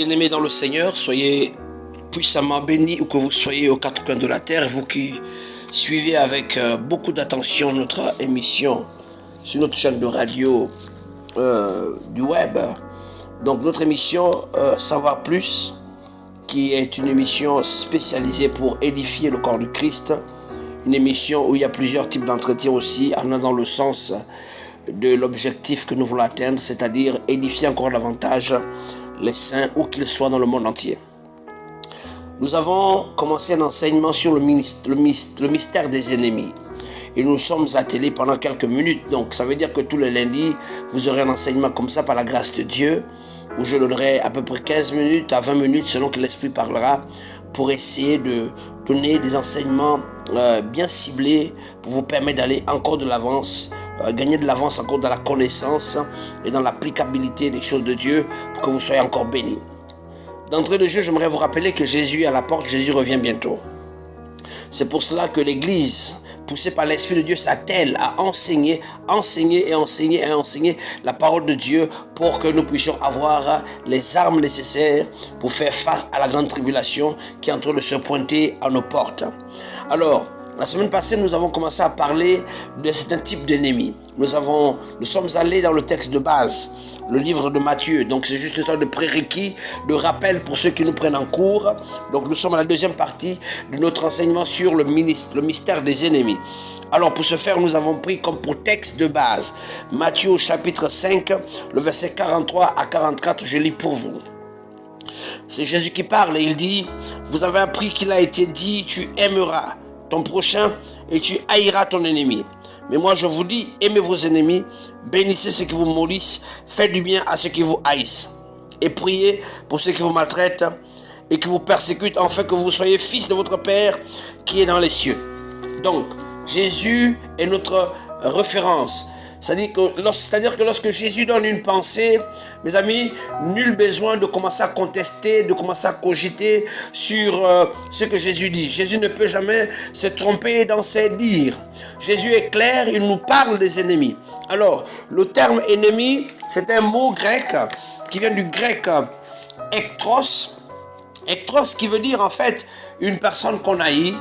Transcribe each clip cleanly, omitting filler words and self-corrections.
Bien-aimés dans le Seigneur, soyez puissamment bénis où que vous soyez aux quatre coins de la terre, vous qui suivez avec beaucoup d'attention notre émission sur notre chaîne de radio du web. Donc notre émission Savoir Plus, qui est une émission spécialisée pour édifier le corps du Christ, une émission où il y a plusieurs types d'entretiens aussi, allant dans le sens de l'objectif que nous voulons atteindre, c'est-à-dire édifier encore davantage les saints où qu'ils soient dans le monde entier. Nous avons commencé un enseignement sur le mystère des ennemis et nous sommes attelés pendant quelques minutes. Donc ça veut dire que tous les lundis vous aurez un enseignement comme ça par la grâce de Dieu, où je donnerai à peu près 15 minutes à 20 minutes selon que l'Esprit parlera, pour essayer de donner des enseignements bien ciblés pour vous permettre d'aller encore de l'avance, gagner de l'avance encore dans la connaissance et dans l'applicabilité des choses de Dieu, pour que vous soyez encore bénis. D'entrée de jeu, j'aimerais vous rappeler que Jésus est à la porte, Jésus revient bientôt. C'est pour cela que l'Église, poussée par l'Esprit de Dieu, s'attelle à enseigner la parole de Dieu, pour que nous puissions avoir les armes nécessaires pour faire face à la grande tribulation qui est en train de se pointer à nos portes. Alors, la semaine passée, nous avons commencé à parler de certains types d'ennemis. Nous sommes allés dans le texte de base, le livre de Matthieu. Donc c'est juste une sorte de prérequis, de rappel pour ceux qui nous prennent en cours. Donc nous sommes à la deuxième partie de notre enseignement sur le mystère des ennemis. Alors pour ce faire, nous avons pris comme pour texte de base Matthieu chapitre 5, le verset 43 à 44, je lis pour vous. C'est Jésus qui parle et il dit: vous avez appris qu'il a été dit, tu aimeras ton prochain et tu haïras ton ennemi. Mais moi je vous dis, aimez vos ennemis, bénissez ceux qui vous maudissent, faites du bien à ceux qui vous haïssent, et priez pour ceux qui vous maltraitent et qui vous persécutent, afin que vous soyez fils de votre Père qui est dans les cieux. Donc Jésus est notre référence. C'est-à-dire que lorsque Jésus donne une pensée, mes amis, nul besoin de commencer à contester, de commencer à cogiter sur ce que Jésus dit. Jésus ne peut jamais se tromper dans ses dires. Jésus est clair, il nous parle des ennemis. Alors, le terme ennemi, c'est un mot grec qui vient du grec ektros. Ektros qui veut dire en fait une personne qu'on haït,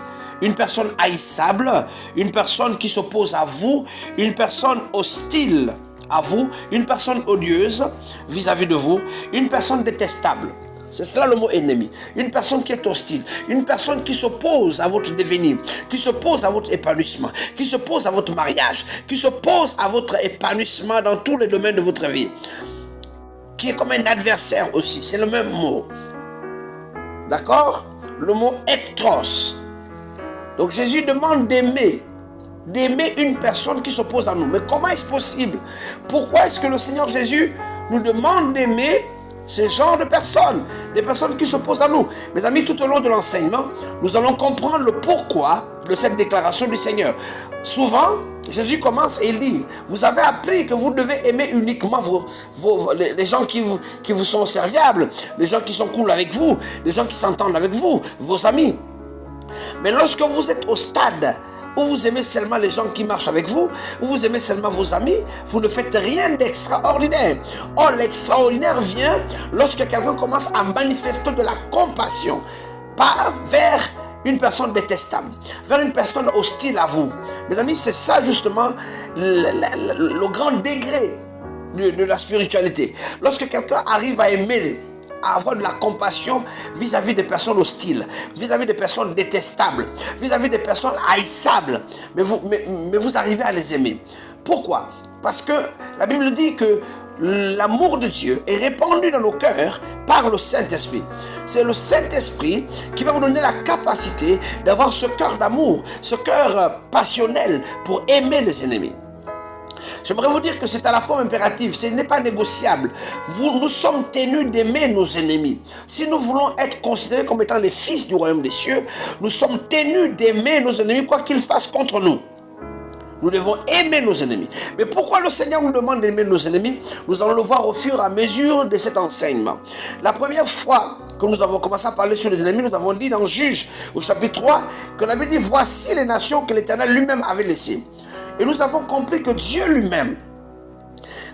une personne haïssable, une personne qui s'oppose à vous, une personne hostile à vous, une personne odieuse vis-à-vis de vous, une personne détestable. C'est cela le mot ennemi. Une personne qui est hostile, une personne qui s'oppose à votre devenir, qui s'oppose à votre épanouissement, qui s'oppose à votre mariage, qui s'oppose à votre épanouissement dans tous les domaines de votre vie, qui est comme un adversaire aussi. C'est le même mot. D'accord? Le mot ektros. Donc Jésus demande d'aimer une personne qui s'oppose à nous. Mais comment est-ce possible? Pourquoi est-ce que le Seigneur Jésus nous demande d'aimer ce genre de personnes, des personnes qui s'opposent à nous? Mes amis, tout au long de l'enseignement, nous allons comprendre le pourquoi de cette déclaration du Seigneur. Souvent, Jésus commence et il dit: vous avez appris que vous devez aimer uniquement les gens qui vous sont serviables, les gens qui sont cool avec vous, les gens qui s'entendent avec vous, vos amis. Mais lorsque vous êtes au stade où vous aimez seulement les gens qui marchent avec vous, où vous aimez seulement vos amis, vous ne faites rien d'extraordinaire. Or, l'extraordinaire vient lorsque quelqu'un commence à manifester de la compassion, pas vers une personne détestable, vers une personne hostile à vous. Mes amis, c'est ça justement le grand degré de la spiritualité. Lorsque quelqu'un arrive à aimer, à avoir de la compassion vis-à-vis des personnes hostiles, vis-à-vis des personnes détestables, vis-à-vis des personnes haïssables, mais vous arrivez à les aimer. Pourquoi? Parce que la Bible dit que l'amour de Dieu est répandu dans nos cœurs par le Saint-Esprit. C'est le Saint-Esprit qui va vous donner la capacité d'avoir ce cœur d'amour, ce cœur passionnel pour aimer les ennemis. J'aimerais vous dire que c'est à la fois impératif, ce n'est pas négociable. Nous sommes tenus d'aimer nos ennemis. Si nous voulons être considérés comme étant les fils du royaume des cieux, nous sommes tenus d'aimer nos ennemis, quoi qu'ils fassent contre nous. Nous devons aimer nos ennemis. Mais pourquoi le Seigneur nous demande d'aimer nos ennemis? Nous allons le voir au fur et à mesure de cet enseignement. La première fois que nous avons commencé à parler sur les ennemis, nous avons dit dans Juge au chapitre 3 que la Bible dit: voici les nations que l'Éternel lui-même avait laissées. Et nous avons compris que Dieu lui-même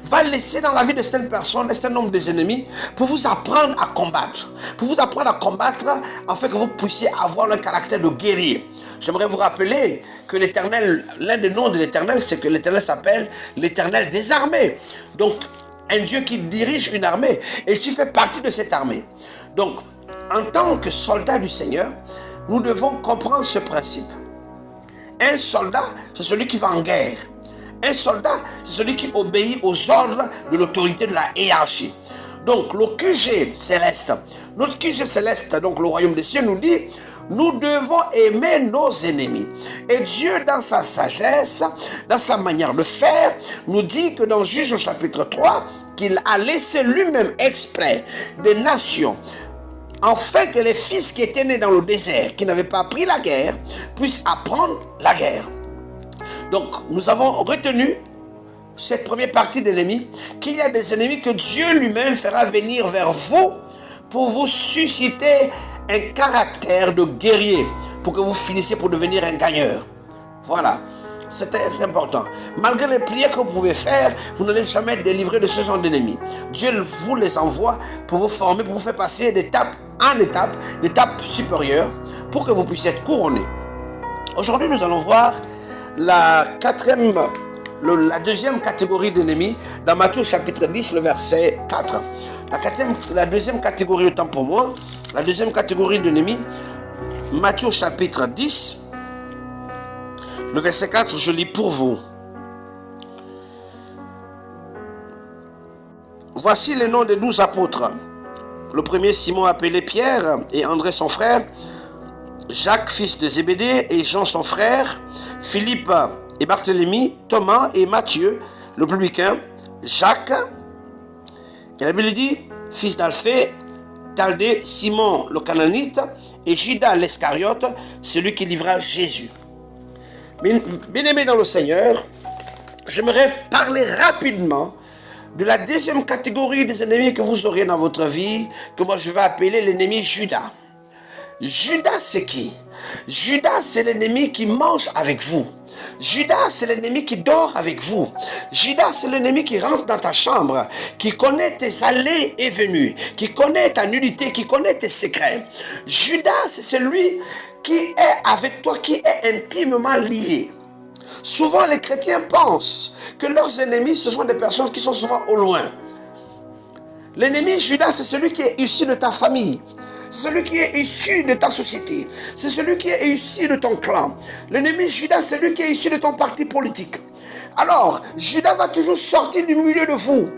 va laisser dans la vie de certaines personnes un certain nombre des ennemis pour vous apprendre à combattre. Pour vous apprendre à combattre afin que vous puissiez avoir le caractère de guerrier. J'aimerais vous rappeler que l'Éternel, l'un des noms de l'Éternel, c'est que l'Éternel s'appelle l'Éternel des armées. Donc, un Dieu qui dirige une armée et qui fait partie de cette armée. Donc, en tant que soldat du Seigneur, nous devons comprendre ce principe. Un soldat, c'est celui qui va en guerre. Un soldat, c'est celui qui obéit aux ordres de l'autorité de la hiérarchie. Donc, le QG céleste, notre QG céleste, donc le royaume des cieux, nous dit, nous devons aimer nos ennemis. Et Dieu, dans sa sagesse, dans sa manière de faire, nous dit que dans Juge au chapitre 3, qu'il a laissé lui-même exprès des nations, afin que les fils qui étaient nés dans le désert, qui n'avaient pas appris la guerre, puissent apprendre la guerre. Donc, nous avons retenu cette première partie d'ennemis, qu'il y a des ennemis que Dieu lui-même fera venir vers vous pour vous susciter un caractère de guerrier, pour que vous finissiez pour devenir un gagneur. Voilà, c'est très important. Malgré les prières que vous pouvez faire, vous n'allez jamais être délivré de ce genre d'ennemis. Dieu vous les envoie pour vous former, pour vous faire passer d'étape en étape, d'étape supérieure, pour que vous puissiez être couronné. Aujourd'hui, nous allons voir la deuxième catégorie d'ennemis dans Matthieu chapitre 10, le verset 4. La deuxième catégorie, autant pour moi, la deuxième catégorie d'ennemis, Matthieu chapitre 10, le verset 4, je lis pour vous. Voici les noms des 12 apôtres. Le premier, Simon appelé Pierre, et André son frère, Jacques fils de Zébédée et Jean son frère, Philippe et Barthélemy, Thomas et Matthieu, le publicain, Jacques, et la Bible dit, fils d'Alphée, Taldé, Simon le Cananite, et Judas l'Iscariote, celui qui livra Jésus. Bien-aimés dans le Seigneur, j'aimerais parler rapidement de la deuxième catégorie des ennemis que vous aurez dans votre vie, que moi je vais appeler l'ennemi Judas. Judas, c'est qui? Judas, c'est l'ennemi qui mange avec vous. Judas, c'est l'ennemi qui dort avec vous. Judas, c'est l'ennemi qui rentre dans ta chambre, qui connaît tes allées et venues, qui connaît ta nudité, qui connaît tes secrets. Judas, c'est celui qui est avec toi, qui est intimement lié. Souvent, les chrétiens pensent que leurs ennemis, ce sont des personnes qui sont souvent au loin. L'ennemi Judas, c'est celui qui est issu de ta famille. C'est celui qui est issu de ta société. C'est celui qui est issu de ton clan. L'ennemi Judas, c'est celui qui est issu de ton parti politique. Alors, Judas va toujours sortir du milieu de vous,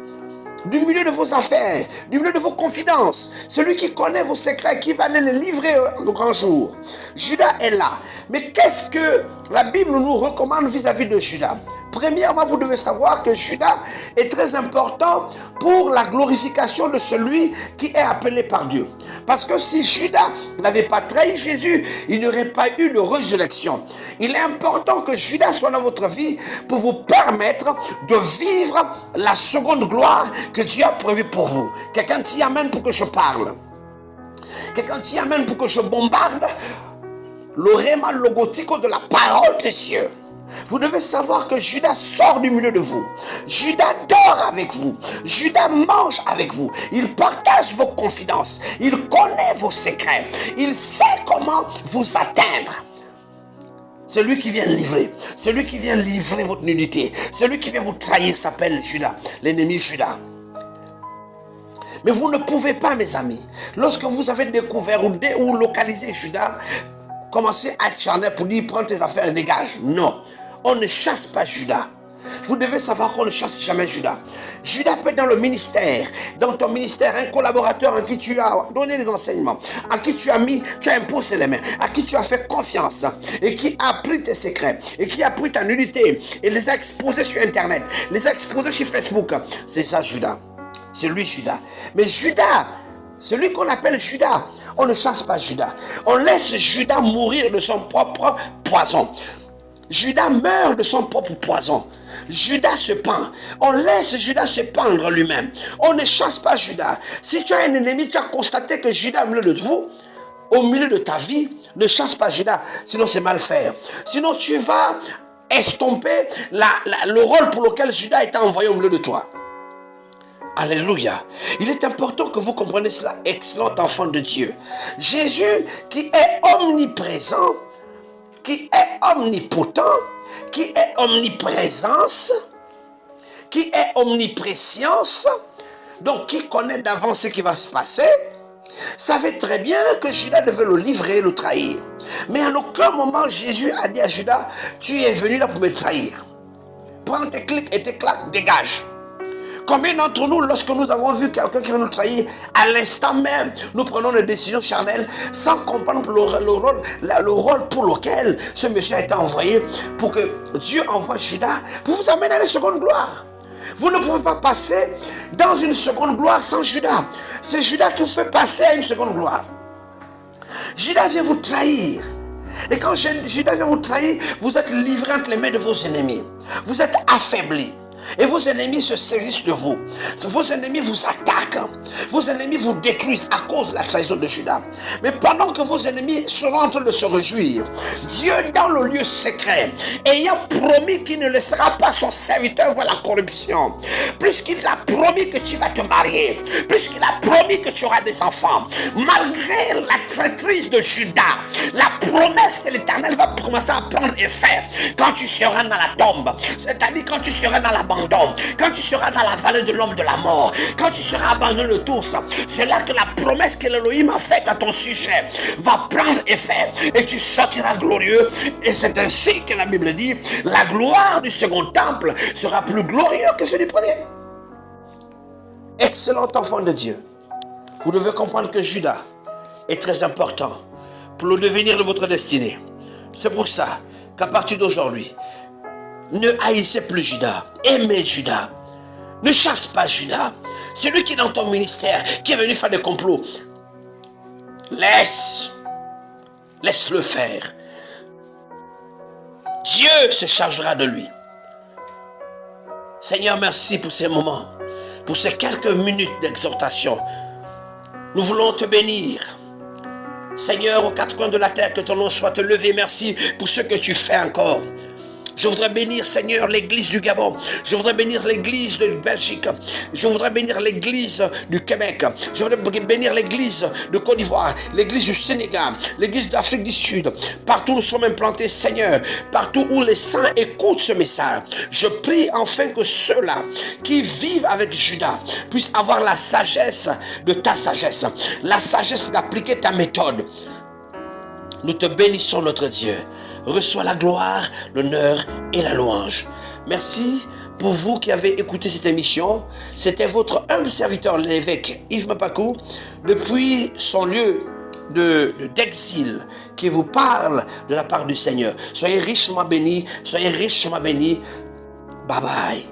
du milieu de vos affaires, du milieu de vos confidences. Celui qui connaît vos secrets, qui va aller les livrer au grand jour. Judas est là. Mais qu'est-ce que la Bible nous recommande vis-à-vis de Judas? Premièrement, vous devez savoir que Judas est très important pour la glorification de celui qui est appelé par Dieu. Parce que si Judas n'avait pas trahi Jésus, il n'y aurait pas eu de résurrection. Il est important que Judas soit dans votre vie pour vous permettre de vivre la seconde gloire que Dieu a prévue pour vous. Quelqu'un t'y amène pour que je parle. Quelqu'un t'y amène pour que je bombarde le réma logotico de la parole des cieux. Vous devez savoir que Judas sort du milieu de vous. Judas dort avec vous. Judas mange avec vous. Il partage vos confidences. Il connaît vos secrets. Il sait comment vous atteindre. Celui qui vient livrer. Celui qui vient livrer votre nudité. Celui qui vient vous trahir s'appelle Judas. L'ennemi Judas. Mais vous ne pouvez pas, mes amis. Lorsque vous avez découvert ou localisé Judas, commencez à être charnel pour dire prends tes affaires et dégage. Non. On ne chasse pas Judas. Vous devez savoir qu'on ne chasse jamais Judas. Judas peut être dans le ministère, dans ton ministère, un collaborateur à qui tu as donné des enseignements, à qui tu as imposé les mains, à qui tu as fait confiance et qui a pris tes secrets et qui a pris ta nudité et les a exposés sur Internet, les a exposés sur Facebook. C'est ça Judas. C'est lui Judas. Mais Judas, celui qu'on appelle Judas, on ne chasse pas Judas. On laisse Judas mourir de son propre poison. Judas meurt de son propre poison. Judas se pend. On laisse Judas se pendre lui-même. On ne chasse pas Judas. Si tu as un ennemi, tu as constaté que Judas est au milieu de vous, au milieu de ta vie, ne chasse pas Judas. Sinon, c'est mal faire. Sinon, tu vas estomper le rôle pour lequel Judas est envoyé au milieu de toi. Alléluia. Il est important que vous compreniez cela, excellent enfant de Dieu. Jésus qui est omniprésent, qui est omnipotent, qui est omniprésence, qui est omniprescience, donc qui connaît d'avance ce qui va se passer, savait très bien que Judas devait le livrer, le trahir. Mais à aucun moment Jésus a dit à Judas, tu es venu là pour me trahir. Prends tes clics et tes claques, dégage. Combien d'entre nous, lorsque nous avons vu quelqu'un qui veut nous trahir, à l'instant même, nous prenons des décisions charnelles sans comprendre le rôle pour lequel ce monsieur a été envoyé, pour que Dieu envoie Judas pour vous amener à la seconde gloire. Vous ne pouvez pas passer dans une seconde gloire sans Judas. C'est Judas qui vous fait passer à une seconde gloire. Judas vient vous trahir. Et quand Judas vient vous trahir, vous êtes livré entre les mains de vos ennemis. Vous êtes affaibli. Et vos ennemis se saisissent de vous. Vos ennemis vous attaquent. Vos ennemis vous détruisent à cause de la trahison de Judas. Mais pendant que vos ennemis seront en train de se réjouir, Dieu dans le lieu secret, ayant promis qu'il ne laissera pas son serviteur voir la corruption, puisqu'il a promis que tu vas te marier, puisqu'il a promis que tu auras des enfants, malgré la traîtrise de Judas, la promesse de l'Éternel va commencer à prendre effet quand tu seras dans la tombe, c'est-à-dire quand tu seras dans l'abandon, quand tu seras dans la vallée de l'homme de la mort, quand tu seras abandonné de tous. C'est là que la promesse que l'Élohim a faite à ton sujet va prendre effet et tu sortiras glorieux. Et c'est ainsi que la Bible dit, la gloire du second temple sera plus glorieuse que celle du premier. Excellent enfant de Dieu, vous devez comprendre que Judas est très important pour le devenir de votre destinée. C'est pour ça qu'à partir d'aujourd'hui, ne haïssez plus Judas, aimez Judas. Ne chasse pas Judas. Celui qui est dans ton ministère, qui est venu faire des complots, laisse-le faire. Dieu se chargera de lui. Seigneur, merci pour ces moments, pour ces quelques minutes d'exhortation. Nous voulons te bénir. Seigneur, aux quatre coins de la terre, que ton nom soit élevé. Merci pour ce que tu fais encore. Je voudrais bénir, Seigneur, l'église du Gabon. Je voudrais bénir l'église de Belgique. Je voudrais bénir l'église du Québec. Je voudrais bénir l'église de Côte d'Ivoire, l'église du Sénégal, l'église d'Afrique du Sud. Partout où nous sommes implantés, Seigneur, partout où les saints écoutent ce message, je prie enfin que ceux-là qui vivent avec Judas puissent avoir la sagesse de ta sagesse, la sagesse d'appliquer ta méthode. Nous te bénissons, notre Dieu. Reçois la gloire, l'honneur et la louange. Merci pour vous qui avez écouté cette émission. C'était votre humble serviteur, l'évêque Yves Mapakou, depuis son lieu d'exil, qui vous parle de la part du Seigneur. Soyez richement bénis, soyez richement bénis. Bye bye.